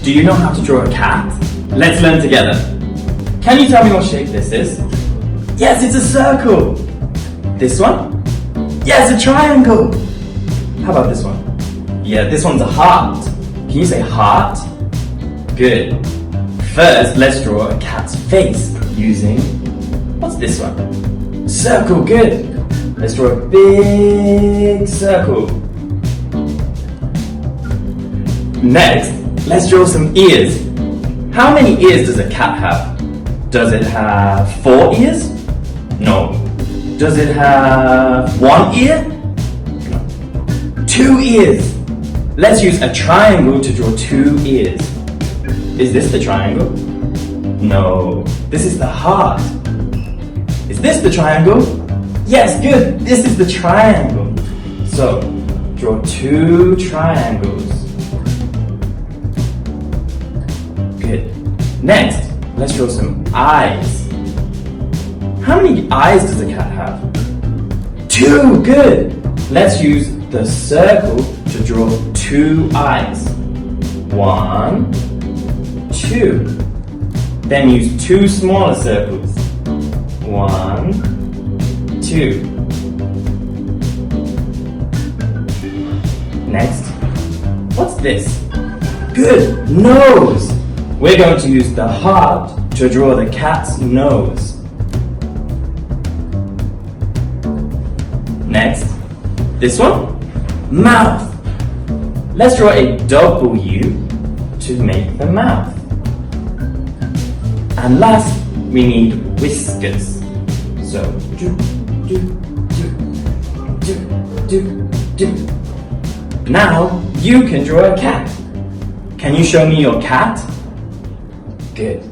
Do you know how to draw a cat? Let's learn together. Can you tell me what shape this is? Yes, it's a circle. This one? Yes, a triangle. How about this one? Yeah, this one's a heart. Can you say heart? Good. First, let's draw a cat's face using, what's this one? Circle, good. Let's draw a big circle. Next, let's draw some ears. How many ears does a cat have? Does it have 4 ears? No. Does it have 1 ear? No. 2 ears. Let's use a triangle to draw 2 ears. Is this the triangle? No. This is the heart. Is this the triangle? Yes, good. This is the triangle. So, draw 2 triangles. Good. Next, let's draw some eyes. How many eyes does a cat have? 2, good. Let's use the circle to draw 2 eyes. 1, 2. Then use 2 smaller circles. 1, 2. Next, what's this? Good, nose. We're going to use the heart to draw the cat's nose. Next, this one? Mouth. Let's draw a W to make the mouth. And last, we need whiskers. So, do. Now, you can draw a cat. Can you show me your cat? Good.